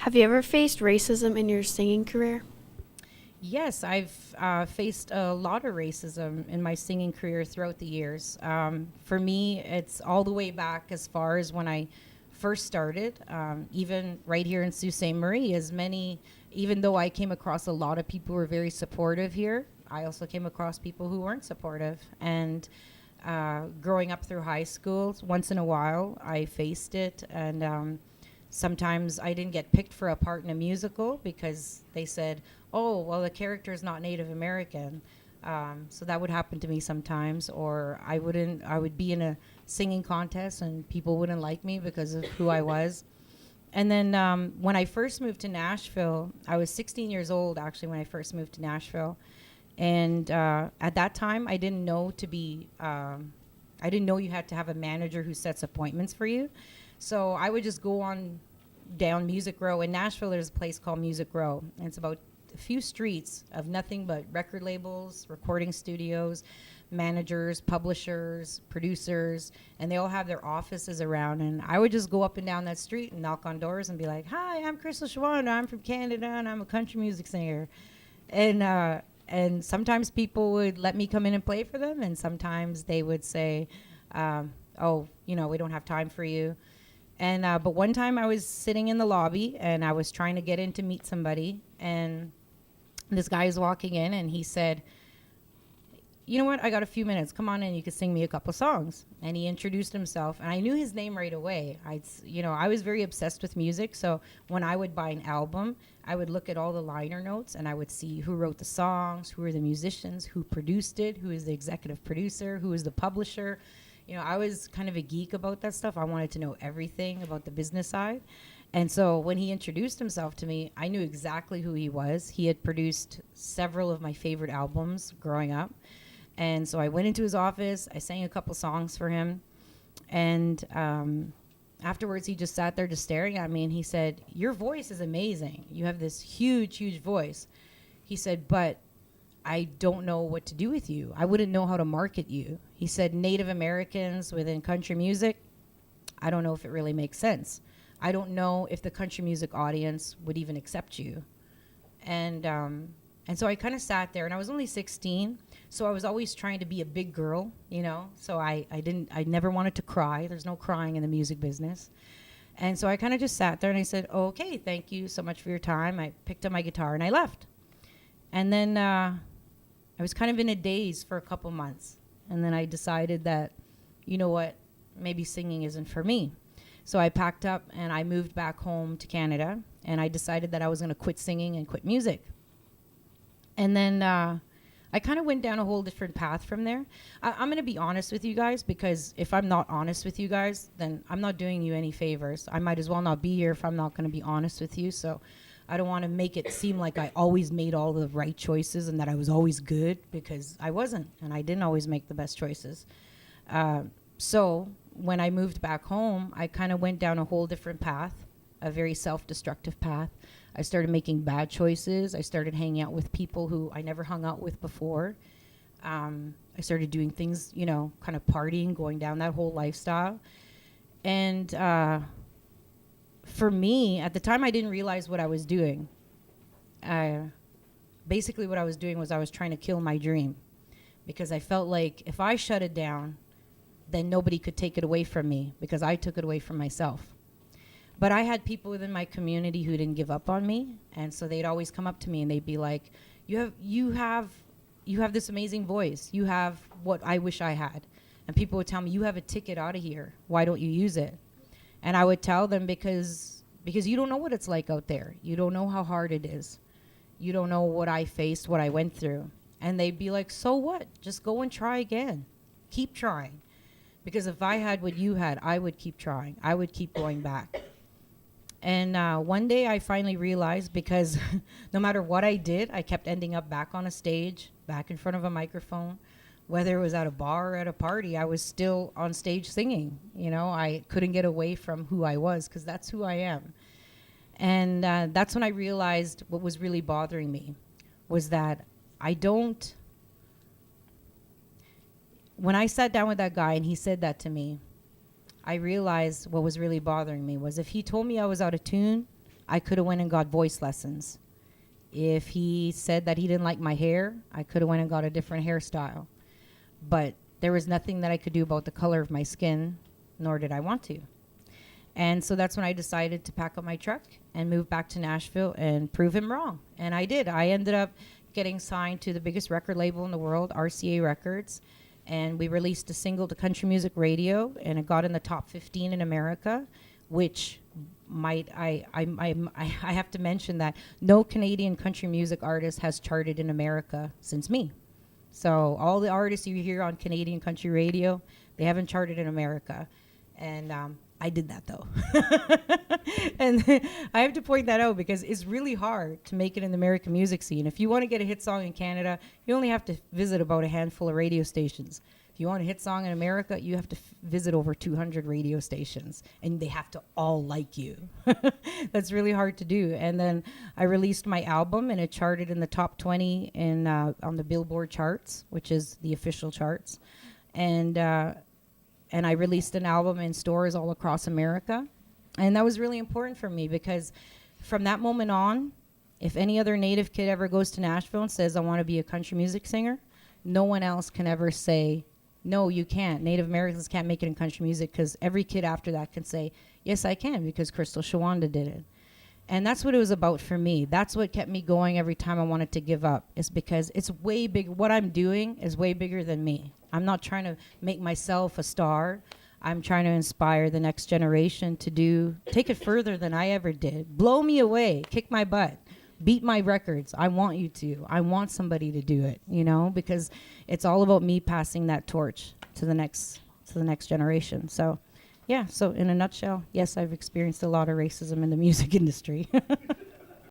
Have you ever faced racism in your singing career? Yes, I've faced a lot of racism in my singing career throughout the years. For me, it's all the way back as far as when I first started, even right here in Sault Ste. Marie, even though I came across a lot of people who were very supportive here, I also came across people who weren't supportive. And growing up through high school, once in a while, I faced it. And sometimes I didn't get picked for a part in a musical because they said, oh, well, the character is not Native American. So that would happen to me sometimes. Or I would be in a singing contest and people wouldn't like me because of who I was. And then when I first moved to Nashville, I was 16 years old actually when I first moved to Nashville. And at that time, I didn't know you had to have a manager who sets appointments for you. So I would just go on down Music Row. In Nashville, there's a place called Music Row. And it's about a few streets of nothing but record labels, recording studios, managers, publishers, producers, and they all have their offices around. And I would just go up and down that street and knock on doors and be like, "Hi, I'm Crystal Shawanda. I'm from Canada, and I'm a country music singer." And sometimes people would let me come in and play for them, and sometimes they would say, "Oh, we don't have time for you." And but one time I was sitting in the lobby and I was trying to get in to meet somebody, and this guy is walking in and he said, "You know what? I got a few minutes. Come on in. You can sing me a couple songs." And he introduced himself, and I knew his name right away. I was very obsessed with music, so when I would buy an album, I would look at all the liner notes and I would see who wrote the songs, who were the musicians, who produced it, who is the executive producer, who is the publisher. I was kind of a geek about that stuff. I wanted to know everything about the business side. And so when he introduced himself to me, I knew exactly who he was. He had produced several of my favorite albums growing up. And so I went into his office. I sang a couple songs for him. And afterwards, he just sat there just staring at me. And he said, "Your voice is amazing. You have this huge, huge voice." He said, "But I don't know what to do with you. I wouldn't know how to market you." He said, "Native Americans within country music, I don't know if it really makes sense. I don't know if the country music audience would even accept you." And so I kind of sat there, and I was only 16, so I was always trying to be a big girl, So I never wanted to cry. There's no crying in the music business. And so I kind of just sat there and I said, "Okay, thank you so much for your time." I picked up my guitar and I left. And then I was kind of in a daze for a couple months. And then I decided that, you know what, maybe singing isn't for me. So I packed up and I moved back home to Canada. And I decided that I was going to quit singing and quit music. And then I kind of went down a whole different path from there. I'm going to be honest with you guys, because if I'm not honest with you guys, then I'm not doing you any favors. I might as well not be here if I'm not going to be honest with you. So I don't want to make it seem like I always made all the right choices and that I was always good, because I wasn't, and I didn't always make the best choices. So when I moved back home, I kind of went down a whole different path, a very self-destructive path. I started making bad choices. I started hanging out with people who I never hung out with before. I started doing things, kind of partying, going down that whole lifestyle. And for me, at the time, I didn't realize what I was doing. Basically, what I was doing was I was trying to kill my dream, because I felt like if I shut it down, then nobody could take it away from me, because I took it away from myself. But I had people within my community who didn't give up on me, and so they'd always come up to me and they'd be like, "You have this amazing voice. You have what I wish I had." And people would tell me, "You have a ticket out of here. Why don't you use it?" And I would tell them, because you don't know what it's like out there. You don't know how hard it is. You don't know what I faced, what I went through. And they'd be like, "So what? Just go and try again. Keep trying." Because if I had what you had, I would keep trying. I would keep going back. And one day I finally realized, because no matter what I did, I kept ending up back on a stage, back in front of a microphone. Whether it was at a bar or at a party, I was still on stage singing. I couldn't get away from who I was, because that's who I am. And that's when I realized what was really bothering me was that when I sat down with that guy and he said that to me, I realized what was really bothering me was if he told me I was out of tune, I could have went and got voice lessons. If he said that he didn't like my hair, I could have went and got a different hairstyle. But there was nothing that I could do about the color of my skin, nor did I want to. And so that's when I decided to pack up my truck and move back to Nashville and prove him wrong. And I did. I ended up getting signed to the biggest record label in the world, RCA Records. And we released a single to country music radio, and it got in the top 15 in America, which I have to mention that no Canadian country music artist has charted in America since me. So all the artists you hear on Canadian country radio, they haven't charted in America. And I did that, though. And I have to point that out because it's really hard to make it in the American music scene. If you want to get a hit song in Canada, you only have to visit about a handful of radio stations. If you want a hit song in America, you have to visit over 200 radio stations, and they have to all like you. That's really hard to do. And then I released my album, and it charted in the top 20 in on the Billboard charts, which is the official charts. And I released an album in stores all across America. And that was really important for me because from that moment on, if any other Native kid ever goes to Nashville and says, I want to be a country music singer, no one else can ever say, no, you can't. Native Americans can't make it in country music, because every kid after that can say, yes, I can, because Crystal Shawanda did it. And that's what it was about for me. That's what kept me going every time I wanted to give up, is because it's way big. What I'm doing is way bigger than me. I'm not trying to make myself a star. I'm trying to inspire the next generation to take it further than I ever did. Blow me away, kick my butt, beat my records. I want you to. I want somebody to do it, because it's all about me passing that torch to the next generation. So, yeah, so in a nutshell, yes, I've experienced a lot of racism in the music industry.